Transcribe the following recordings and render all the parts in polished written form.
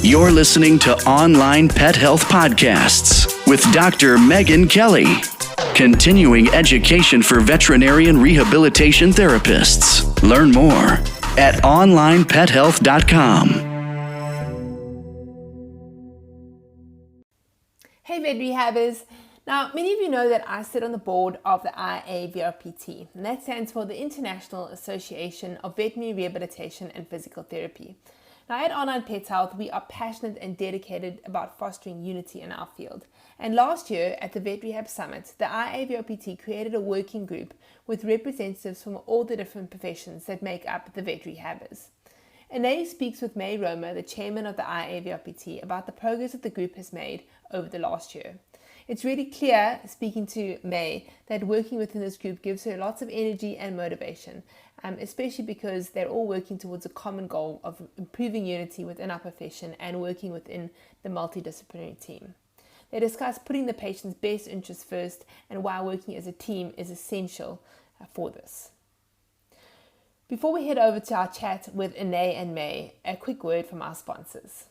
You're listening to Online Pet Health Podcasts with Dr. Megan Kelly. Continuing education for veterinarian rehabilitation therapists. Learn more at onlinepethealth.com. Hey Vet Rehabbers! Now, many of you know that I sit on the board of the IAVRPT, and that stands for the International Association of Veterinary Rehabilitation and Physical Therapy. Now, at Online Pet Health, we are passionate and dedicated about fostering unity in our field. And last year at the Vet Rehab Summit, the IAVRPT created a working group with representatives from all the different professions that make up the vet rehabbers. Anae speaks with May Roma, the chairman of the IAVRPT, about the progress that the group has made over the last year. It's really clear, speaking to May, that working within this group gives her lots of energy and motivation, especially because they're all working towards a common goal of improving unity within our profession and working within the multidisciplinary team. They discuss putting the patient's best interests first and why working as a team is essential for this. Before we head over to our chat with Anae and May, a quick word from our sponsors.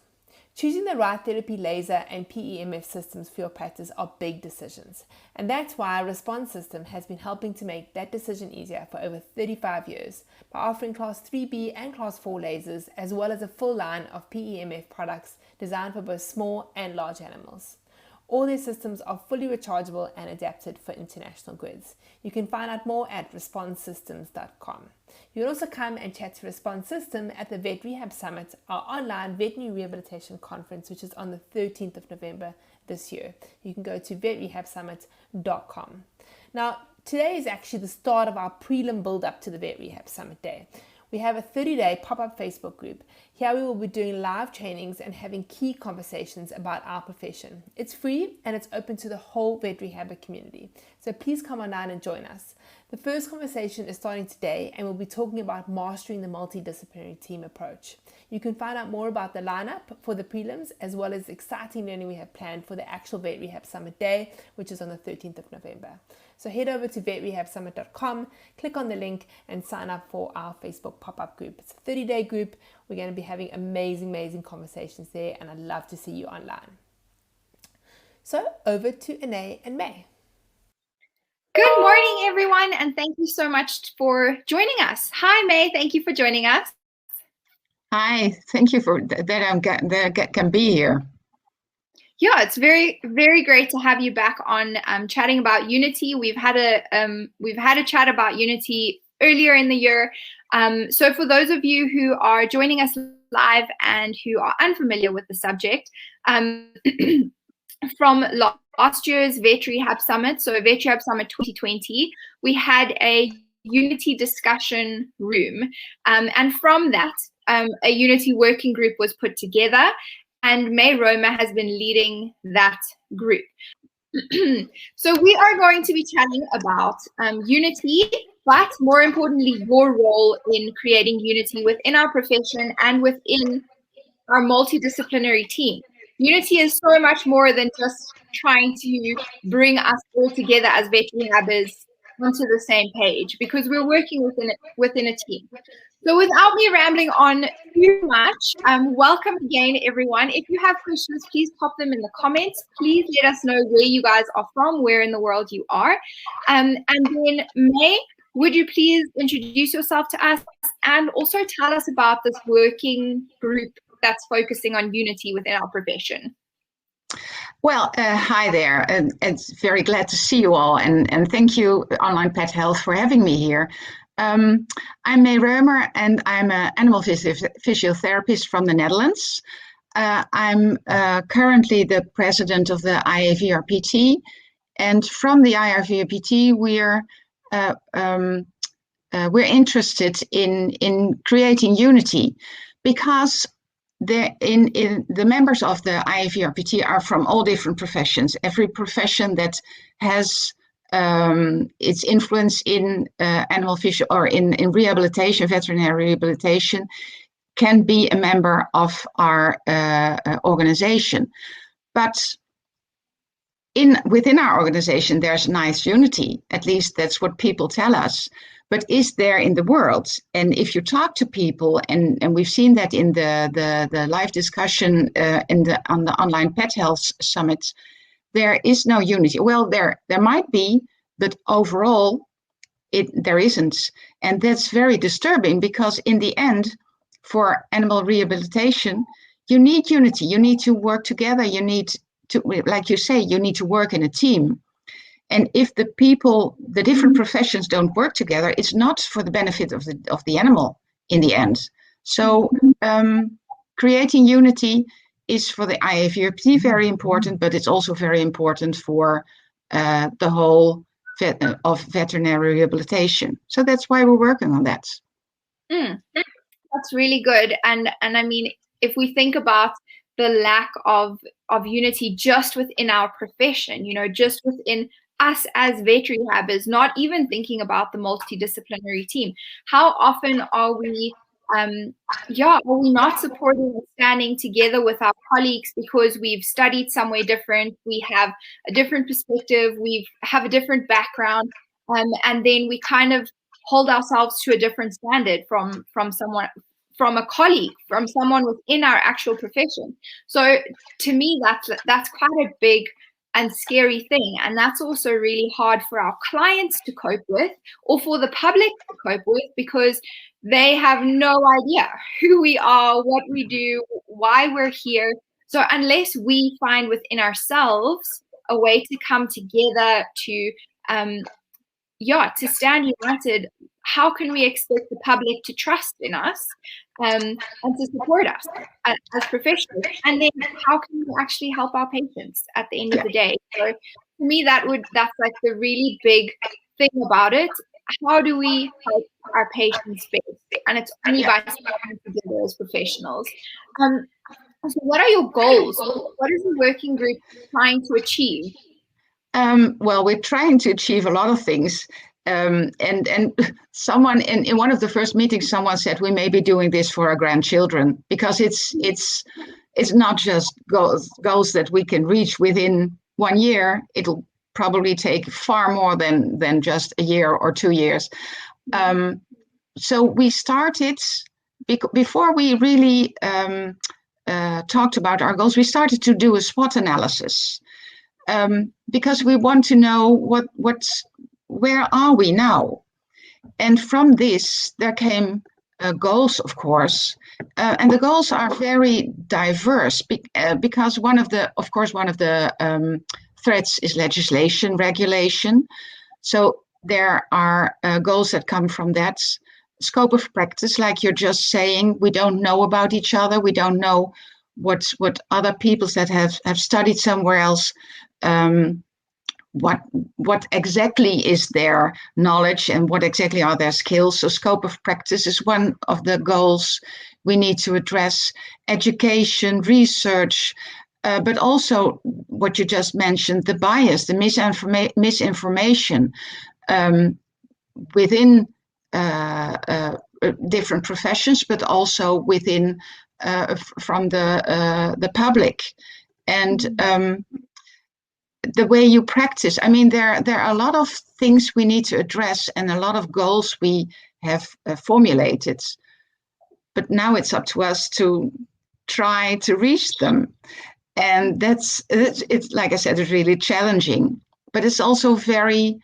Choosing the right therapy, laser and PEMF systems for your practice are big decisions, and that's why Response System has been helping to make that decision easier for over 35 years by offering Class 3B and Class 4 lasers, as well as a full line of PEMF products designed for both small and large animals. All their systems are fully rechargeable and adapted for international grids. You can find out more at responsesystems.com. You can also come and chat to Response System at the Vet Rehab Summit, our online veterinary rehabilitation conference, which is on the 13th of November this year. You can go to vetrehabsummit.com. Now, today is actually the start of our prelim build-up to the Vet Rehab Summit Day. We have a 30-day pop-up Facebook group. Here we will be doing live trainings and having key conversations about our profession. It's free and it's open to the whole vet rehabber community. So please come online and join us. The first conversation is starting today and we'll be talking about mastering the multidisciplinary team approach. You can find out more about the lineup for the prelims as well as exciting learning we have planned for the actual Vet Rehab Summit Day, which is on the 13th of November. So head over to vetrehabsummit.com, click on the link and sign up for our Facebook pop-up group. It's a 30-day group. We're going to be having amazing conversations there and I'd love to see you online. So over to Anae and May. Good morning, everyone, and thank you so much for joining us. Hi, May. Thank you for joining us. Hi. Thank you for that I can be here. Yeah, it's very great to have you back on chatting about Unity. We've had a chat about Unity earlier in the year. So for those of you who are joining us live and who are unfamiliar with the subject, from last year's Vet Rehab Summit, so Vet Rehab Summit 2020, we had a Unity discussion room. And from that, a Unity working group was put together, and May Roma has been leading that group. So we are going to be chatting about Unity, but more importantly, your role in creating Unity within our profession and within our multidisciplinary team. Unity is so much more than just trying to bring us all together as vet rehabbers onto the same page, because we're working within a team. So without me rambling on too much, welcome again, everyone. If you have questions, please pop them in the comments. Please let us know where you guys are from, where in the world you are. And then May, would you please introduce yourself to us and also tell us about this working group that's focusing on unity within our profession? Well, hi there, and it's very glad to see you all, and thank you, Online Pet Health, for having me here. I'm May Reumer, and I'm an animal physiotherapist from the Netherlands. I'm currently the president of the IAVRPT, and from the IAVRPT, we're interested in creating unity, because the members of the IAVRPT are from all different professions. Every profession that has its influence in animal physio or in rehabilitation, veterinary rehabilitation, can be a member of our organization. But within our organization, there's nice unity. At least that's what people tell us. but is there in the world. And if you talk to people, and we've seen that in the live discussion on the online pet health summit, there is no unity. Well, there might be, but overall there isn't. And that's very disturbing, because in the end, for animal rehabilitation, you need unity. You need to work together. You need to, like you say, you need to work in a team. And if the different professions don't work together, it's not for the benefit of the animal in the end. So creating unity is for the IAVRPT very important, but it's also very important for the whole of veterinary rehabilitation. So that's why we're working on that. That's really good. And I mean, if we think about the lack of unity just within our profession, just within us as vet rehabbers, not even thinking about the multidisciplinary team, how often are we not supporting and standing together with our colleagues because we've studied somewhere different, we have a different perspective, we have a different background, and then we kind of hold ourselves to a different standard from a colleague, from someone within our actual profession. So to me, that's quite a big and scary thing. And that's also really hard for our clients to cope with, or for the public to cope with, because they have no idea who we are, what we do, why we're here. So unless we find within ourselves a way to come together to stand united, how can we expect the public to trust in us and to support us as professionals? And then how can we actually help our patients at the end of the day? So to me, that's like the really big thing about it. How do we help our patients best? And it's only by standing together as professionals. So what are your goals? What is the working group trying to achieve? Well, we're trying to achieve a lot of things. And someone in one of the first meetings, someone said we may be doing this for our grandchildren, because it's not just goals that we can reach within 1 year. It'll probably take far more than just a year or 2 years. So we started, before we really talked about our goals, we started to do a SWOT analysis. Because we want to know where are we now, and from this there came goals, of course, and the goals are very diverse because one of the threats is legislation, regulation. So there are goals that come from that. Scope of practice, like you're just saying, we don't know about each other. We don't know what other people that have studied somewhere else, what exactly is their knowledge and what exactly are their skills. So scope of practice is one of the goals we need to address. Education, research, but also what you just mentioned, the bias, the misinformation within different professions, but also within from the public. And the way you practice, I mean, there are a lot of things we need to address and a lot of goals we have formulated. But now it's up to us to try to reach them. And it's like I said, it's really challenging, but it's also very,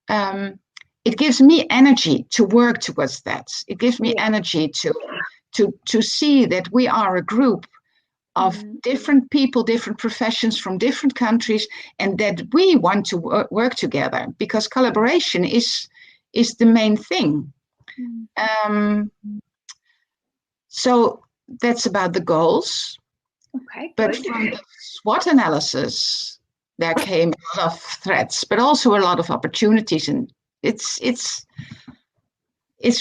it gives me energy to work towards that. It gives me energy to see that we are a group of different people, different professions from different countries, and that we want to work together, because collaboration is the main thing. So that's about the goals. Okay. But from the SWOT analysis, there came a lot of threats, but also a lot of opportunities, and it's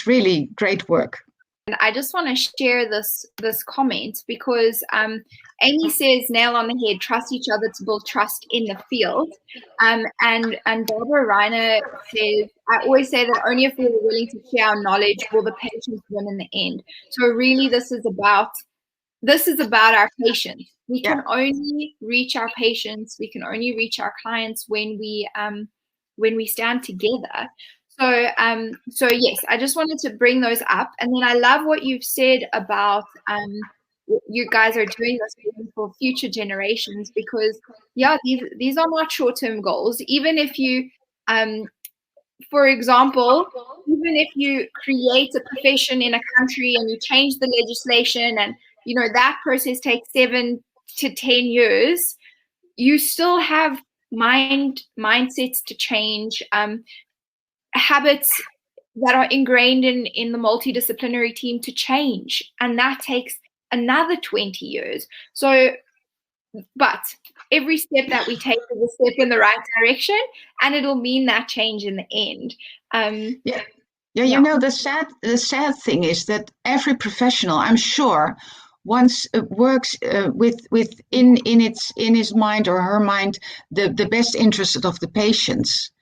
really great work. And I just want to share this comment, because Amy says, nail on the head, trust each other to build trust in the field. And Barbara Reiner says, I always say that only if we're willing to share our knowledge will the patients win in the end. So really this is about our patients. We can only reach our patients, we can only reach our clients when we stand together. So yes, I just wanted to bring those up. And then I love what you've said about you guys are doing this for future generations, because yeah, these are not short-term goals. Even if you for example, even if you create a profession in a country and you change the legislation, and that process takes 7 to 10 years, you still have mindsets to change, habits that are ingrained in the multidisciplinary team to change, and that takes another 20 years. So, but every step that we take is a step in the right direction, and it'll mean that change in the end. Yeah. The sad thing is that every professional, I'm sure, once works in his mind or her mind the best interest of the patients.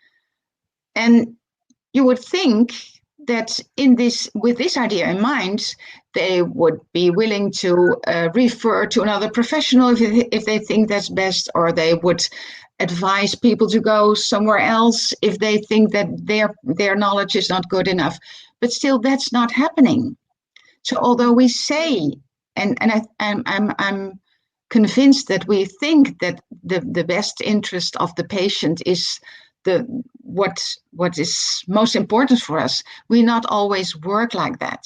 And you would think that with this idea in mind, they would be willing to refer to another professional if they think that's best, or they would advise people to go somewhere else if they think that their knowledge is not good enough. But still, that's not happening. So although we say, and I'm convinced that we think that the best interest of the patient is what is most important for us, we not always work like that.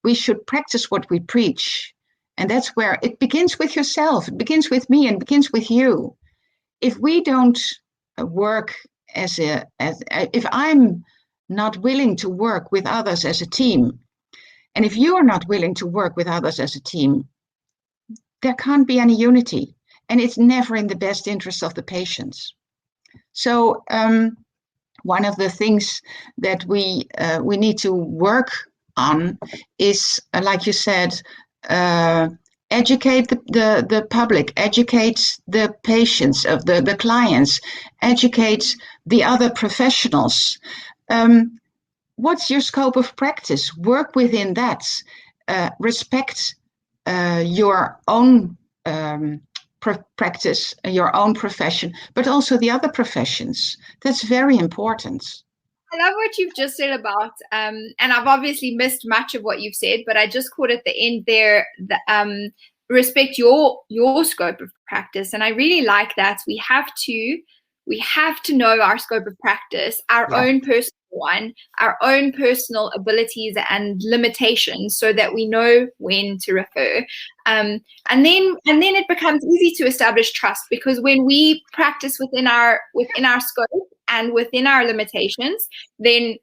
We should practice what we preach. And that's where it begins with yourself. It begins with me and it begins with you. If we don't work if I'm not willing to work with others as a team, and if you are not willing to work with others as a team, there can't be any unity. And it's never in the best interest of the patients. So one of the things that we need to work on is, like you said, educate the public, educate the patients, of the clients, educate the other professionals. What's your scope of practice? Work within that. Respect your own practice, your own profession, but also the other professions. That's very important. I love what you've just said about, and I've obviously missed much of what you've said, but I just caught at the end there, respect your scope of practice. And I really like that. We have to know our scope of practice, our own personal one, our own personal abilities and limitations, so that we know when to refer. And then it becomes easy to establish trust, because when we practice within our scope and within our limitations, then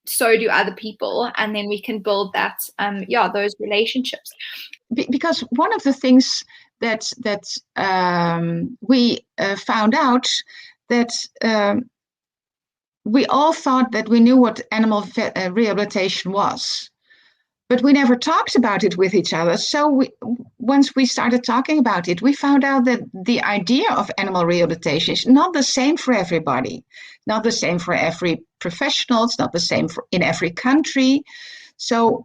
so do other people, and then we can build that those relationships. Because one of the things that we found out, that we all thought that we knew what animal rehabilitation was, but we never talked about it with each other. So once we started talking about it, we found out that the idea of animal rehabilitation is not the same for everybody, not the same for every professional, it's not the same in every country. So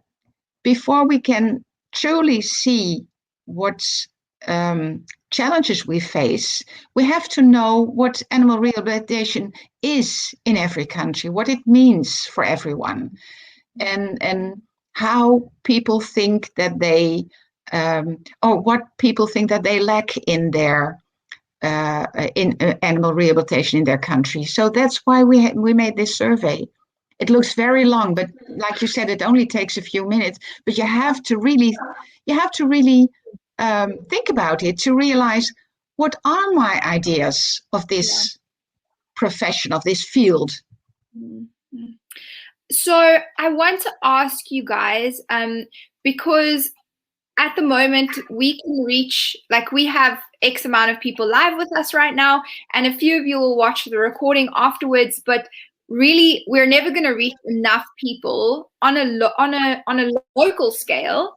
before we can truly see what challenges we face, we have to know what animal rehabilitation is in every country, what it means for everyone, and how people think that they, or what people think that they lack in their in animal rehabilitation in their country. So that's why we made this survey. It looks very long, but like you said, it only takes a few minutes. But you have to really think about it to realize, what are my ideas of this profession, of this field? So I want to ask you guys, because at the moment we can reach, like, we have X amount of people live with us right now, and a few of you will watch the recording afterwards, but really we're never going to reach enough people on a local scale,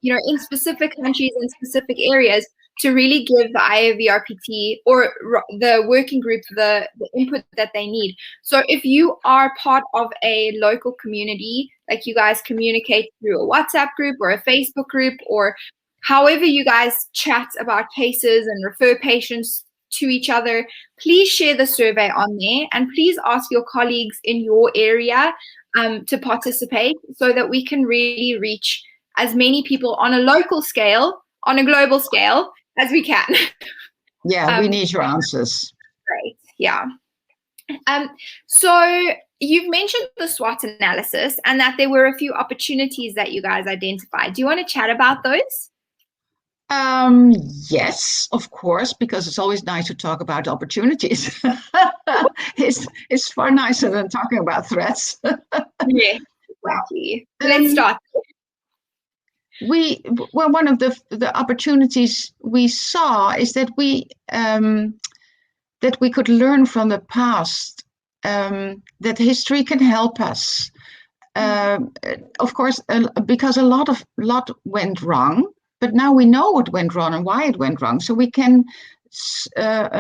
in specific countries and specific areas, to really give the IAVRPT or the working group the input that they need. So if you are part of a local community, like you guys communicate through a WhatsApp group or a Facebook group, or however you guys chat about cases and refer patients to each other, please share the survey on there, and please ask your colleagues in your area to participate so that we can really reach as many people on a local scale, on a global scale as we can. Yeah, we need your answers. Great. Yeah. So you've mentioned the SWOT analysis and that there were a few opportunities that you guys identified. Do you want to chat about those? Yes, of course, because it's always nice to talk about opportunities. It's far nicer than talking about threats. Yeah, exactly. Let's start. One of the opportunities we saw is that we could learn from the past, that history can help us. Of course, because a lot went wrong, but now we know what went wrong and why it went wrong, so we can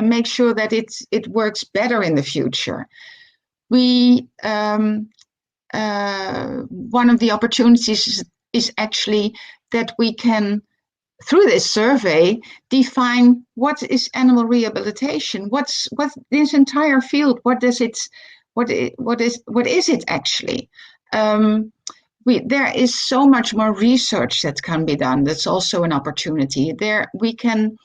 make sure that it works better in the future. One of the opportunities is actually that we can, through this survey, define what is animal rehabilitation. What this entire field? What is it actually? There is so much more research that can be done. That's also an opportunity. There we can,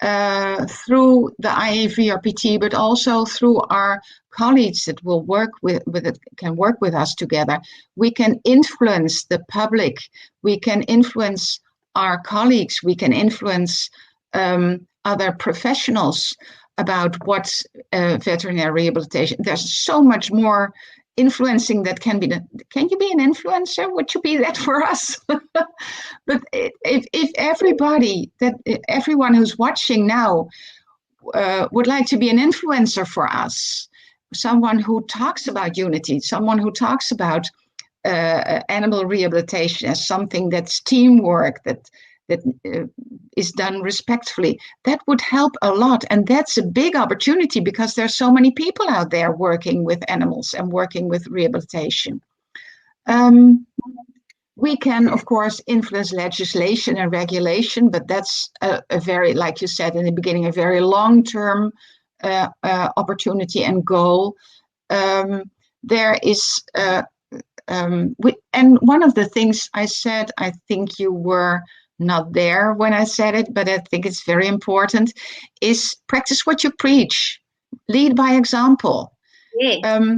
through the IAVRPT, but also through our colleagues that will work with it, can work with us together. We can influence the public. We can influence our colleagues. We can influence other professionals about what veterinary rehabilitation. There's so much more influencing that can be done. Can you be an influencer? Would you be that for us? But if everyone who's watching now would like to be an influencer for us, someone who talks about unity, someone who talks about animal rehabilitation as something that's teamwork, that is done respectfully, that would help a lot. And that's a big opportunity because there's so many people out there working with animals and working with rehabilitation. We can, of course, influence legislation and regulation, but that's a very, like you said in the beginning, a very long-term opportunity and goal. There is, and one of the things I said, I think you were not there when I said it, but I think it's very important, is practice what you preach. Lead by example. Yeah.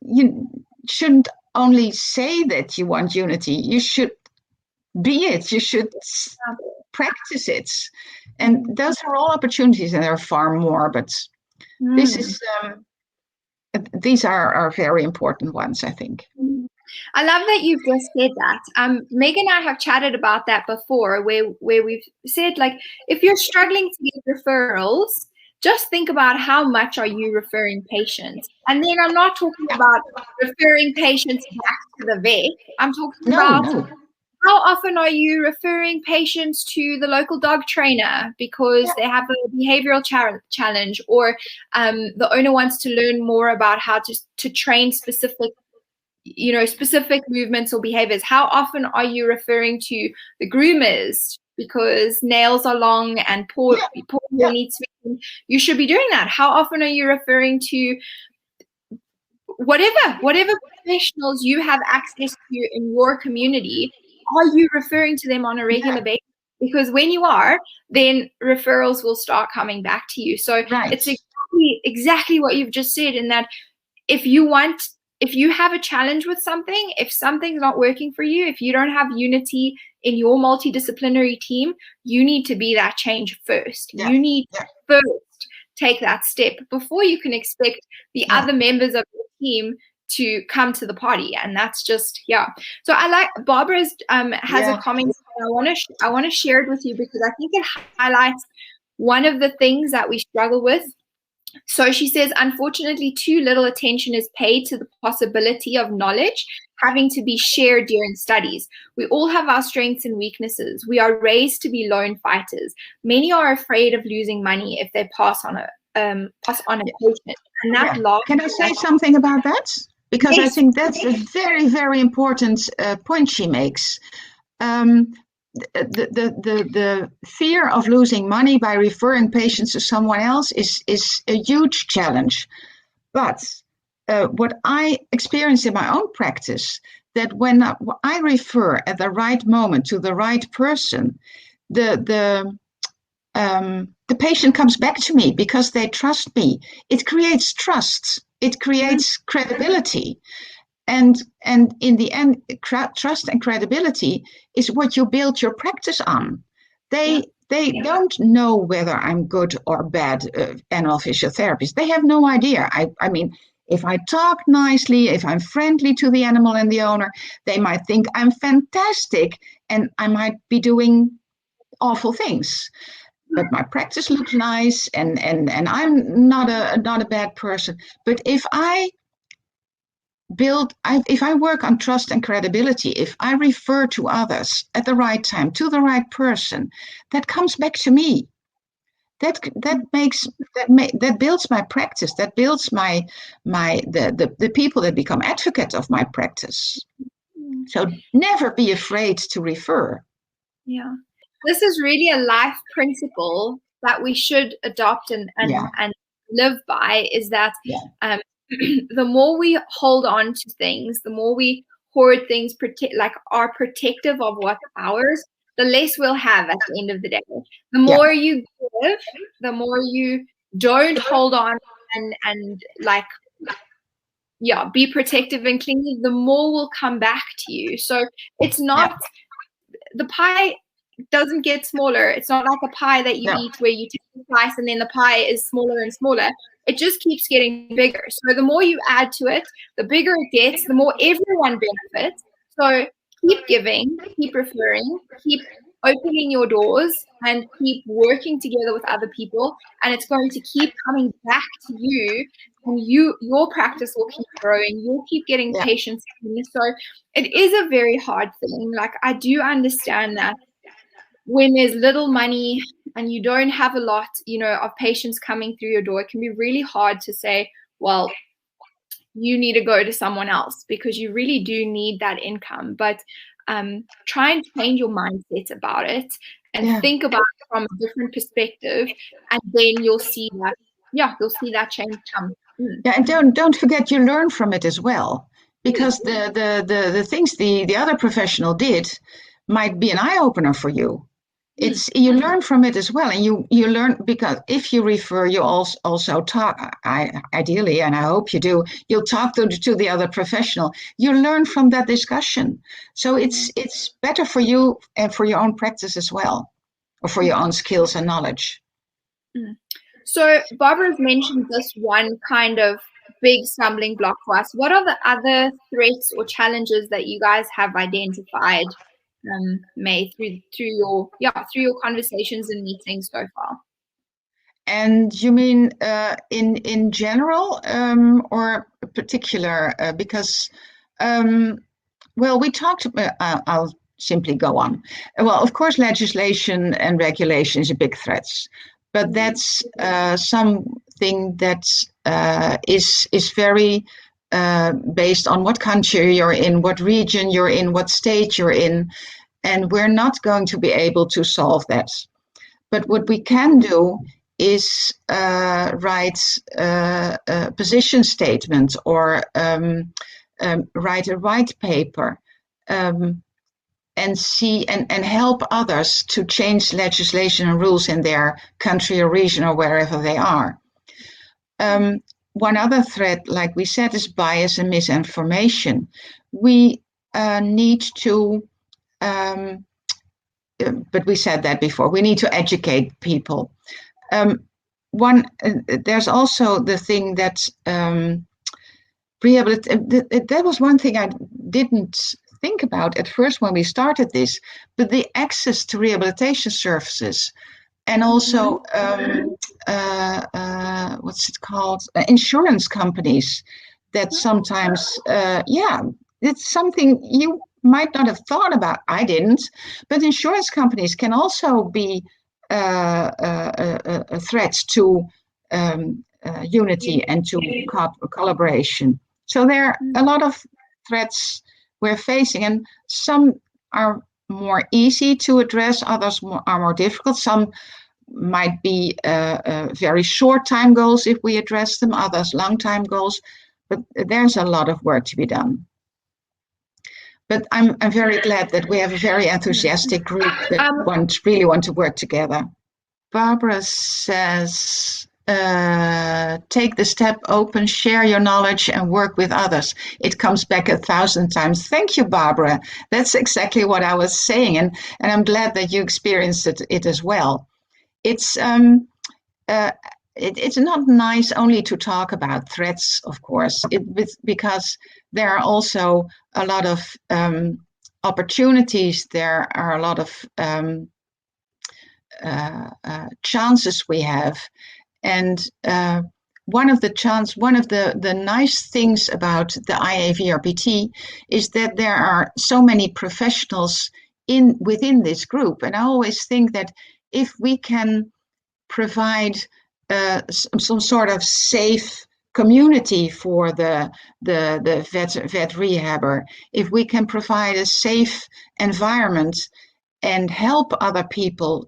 You shouldn't only say that you want unity. You should be it. You should practice it. And those are all opportunities, and there are far more, but these are very important ones, I think. I love that you've just said that. Meg and I have chatted about that before, where we've said, like, if you're struggling to get referrals, just think about how much are you referring patients. And then I'm not talking about referring patients back to the vet. I'm talking about how often are you referring patients to the local dog trainer because they have a behavioral challenge, or the owner wants to learn more about how to train specific movements or behaviors. How often are you referring to the groomers because nails are long and paw needs tweaking? You should be doing that. How often are you referring to whatever professionals you have access to in your community? Are you referring to them on a regular basis? Because when you are, then referrals will start coming back to you. So it's exactly what you've just said, in that if you have a challenge with something, if something's not working for you, if you don't have unity in your multidisciplinary team, you need to be that change first. You need to first take that step before you can expect the other members of your team to come to the party. And that's just, So I like Barbara's has a comment. I want to share it with you because I think it highlights one of the things that we struggle with. So she says, unfortunately, too little attention is paid to the possibility of knowledge having to be shared during studies. We all have our strengths and weaknesses. We are raised to be lone fighters. Many are afraid of losing money if they pass on a patient. And that Can I say something about that? Because I think that's a very, very important point she makes. the fear of losing money by referring patients to someone else is a huge challenge. But what I experience in my own practice, that when I refer at the right moment to the right person, the patient comes back to me because they trust me. It creates trust. It creates credibility. And in the end, trust and credibility is what you build your practice on. They don't know whether I'm good or bad animal physiotherapist. They have no idea. I mean, if I talk nicely, if I'm friendly to the animal and the owner, they might think I'm fantastic, and I might be doing awful things. But my practice looks nice, and I'm not a bad person. But if I work on trust and credibility, if I refer to others at the right time to the right person, that comes back to me. That builds my practice. That builds the people that become advocates of my practice. So never be afraid to refer. Yeah, this is really a life principle that we should adopt and live by. Is that the more we hold on to things, the more we hoard things, are protective of what's ours, the less we'll have at the end of the day. The more you give, the more you don't hold on and be protective and clingy, the more will come back to you. So it's not the pie doesn't get smaller. It's not like a pie that you eat where you take a slice and then the pie is smaller and smaller. It just keeps getting bigger. So the more you add to it, the bigger it gets, the more everyone benefits. So keep giving, keep referring, keep opening your doors, and keep working together with other people. And it's going to keep coming back to you, and your practice will keep growing. You'll keep getting patients. So it is a very hard thing. Like, I do understand that when there's little money and you don't have a lot, of patients coming through your door, it can be really hard to say, well, you need to go to someone else, because you really do need that income. But try and change your mindset about it and think about it from a different perspective, and then you'll see that change come. Yeah, and don't forget, you learn from it as well, because the things the other professional did might be an eye-opener for you. You learn from it as well, and you learn, because if you refer, you also talk. Ideally, and I hope you do, you'll talk to the other professional. You learn from that discussion, so it's better for you and for your own practice as well, or for your own skills and knowledge. So Barbara's mentioned this one kind of big stumbling block for us. What are the other threats or challenges that you guys have identified, May, through your conversations and meetings so far? And you mean in general, or particular? Because we talked. I'll simply go on. Well, of course, legislation and regulation is a big threat, but that's something that is very based on what country you're in, what region you're in, what state you're in, and we're not going to be able to solve that. But what we can do is write a position statement, or write a white paper, and see and help others to change legislation and rules in their country or region or wherever they are. One other threat, like we said, is bias and misinformation. We need to, but we said that before, we need to educate people. There's also the thing that that was one thing I didn't think about at first when we started this, but the access to rehabilitation services, and also what's it called, insurance companies, that sometimes it's something you might not have thought about. I didn't, but insurance companies can also be a threat to unity and to collaboration. So there are a lot of threats we're facing, and some are more easy to address, others are more difficult. Some might be very short time goals if we address them, others long time goals, but there's a lot of work to be done. But I'm very glad that we have a very enthusiastic group that really want to work together. Barbara says, take the step, open, share your knowledge and work with others. It comes back 1,000 times. Thank you, Barbara. That's exactly what I was saying. And I'm glad that you experienced it as well. It's not nice only to talk about threats, of course, because there are also a lot of opportunities. There are a lot of chances we have. And one of the nice things about the IAVRPT is that there are so many professionals within this group. And I always think that if we can provide some sort of safe community for the vet rehabber, if we can provide a safe environment and help other people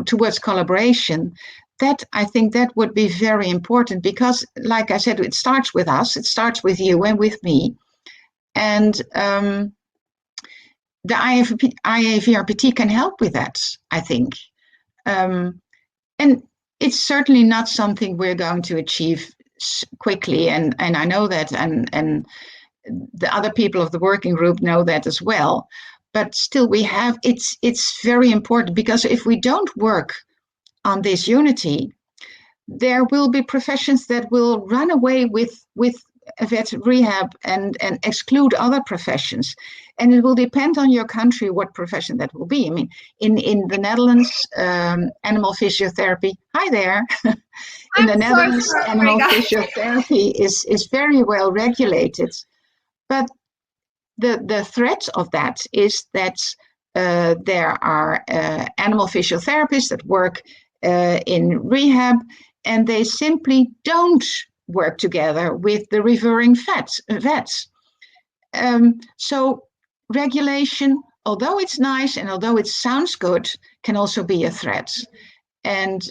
towards collaboration, that I think that would be very important, because like I said, it starts with us, it starts with you and with me. And the IAVRPT can help with that, I think. And it's certainly not something we're going to achieve quickly. And I know that, and the other people of the working group know that as well. But still it's very important, because if we don't work on this unity, there will be professions that will run away with vet rehab and exclude other professions. And it will depend on your country what profession that will be. I mean, in the Netherlands, animal physiotherapy, hi there. In the Netherlands, animal physiotherapy is very well regulated. But the threat of that is that there are animal physiotherapists that work in rehab, and they simply don't work together with the referring vets. So regulation, although it's nice and although it sounds good, can also be a threat. And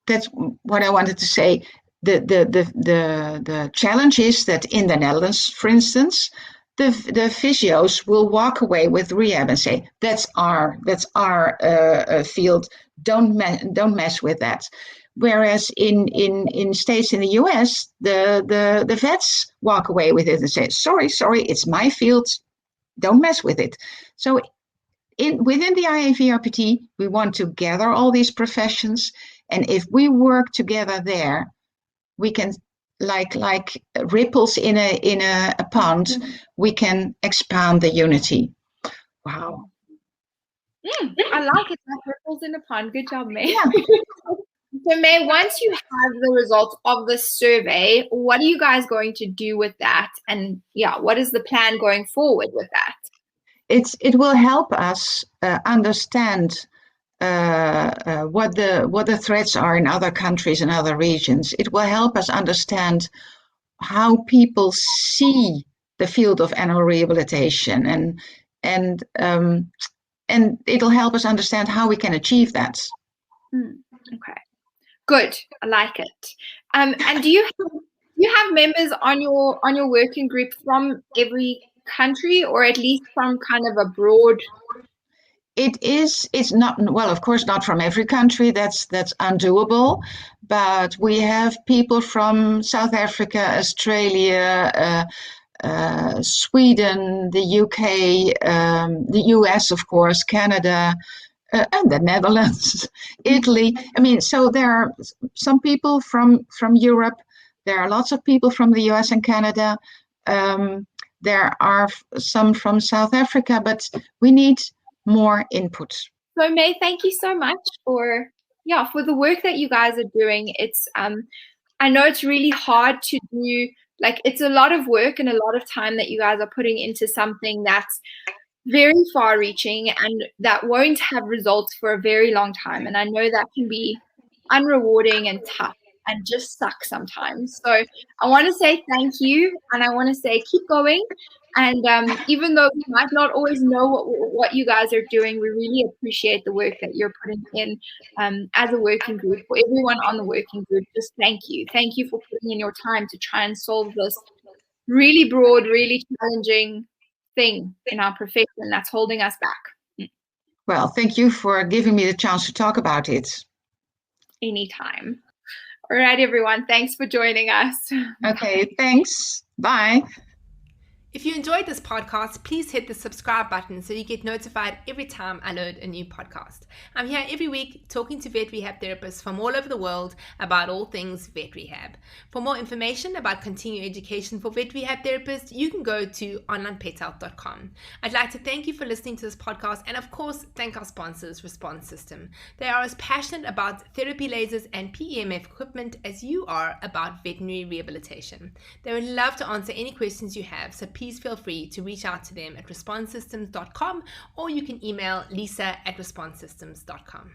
that's what I wanted to say. The challenge is that in the Netherlands, for instance, the physios will walk away with rehab and say, that's our field. Don't mess with that. Whereas in states in the US, the vets walk away with it and say, sorry, it's my field. Don't mess with it. So within the IAVRPT, we want to gather all these professions. And if we work together there, we can, like ripples in a pond, we can expand the unity. Wow. I like it. Like ripples in a pond. Good job, May. Yeah. So May, once you have the results of the survey, what are you guys going to do with that? And yeah, what is the plan going forward with that? It will help us understand what the threats are in other countries and other regions. It will help us understand how people see the field of animal rehabilitation, and it'll help us understand how we can achieve that. Okay, good. I like it. And do you have members on your working group from every country, or at least from kind of a broad? It's not, well, of course, not from every country. That's undoable. But we have people from South Africa, Australia, Sweden, the UK, the US, of course, Canada, and the Netherlands, Italy. I mean, so there are some people from Europe. There are lots of people from the US and Canada. There are some from South Africa, but we need more input. So May, thank you so much for the work that you guys are doing. It's I know it's really hard to do, like it's a lot of work and a lot of time that you guys are putting into something that's very far reaching and that won't have results for a very long time. And I know that can be unrewarding and tough. and just suck sometimes. So I want to say thank you, and I want to say keep going. And even though we might not always know what you guys are doing, we really appreciate the work that you're putting in as a working group. For everyone on the working group, just thank you. Thank you for putting in your time to try and solve this really broad, really challenging thing in our profession that's holding us back. Well, thank you for giving me the chance to talk about it. Anytime. All right, everyone. Thanks for joining us. Okay, thanks. Bye. If you enjoyed this podcast, please hit the subscribe button so you get notified every time I load a new podcast. I'm here every week talking to vet rehab therapists from all over the world about all things vet rehab. For more information about continuing education for vet rehab therapists, you can go to onlinepethealth.com. I'd like to thank you for listening to this podcast and, of course, thank our sponsors, Response System. They are as passionate about therapy lasers and PEMF equipment as you are about veterinary rehabilitation. They would love to answer any questions you have, so please feel free to reach out to them at responsesystems.com, or you can email lisa@responsesystems.com.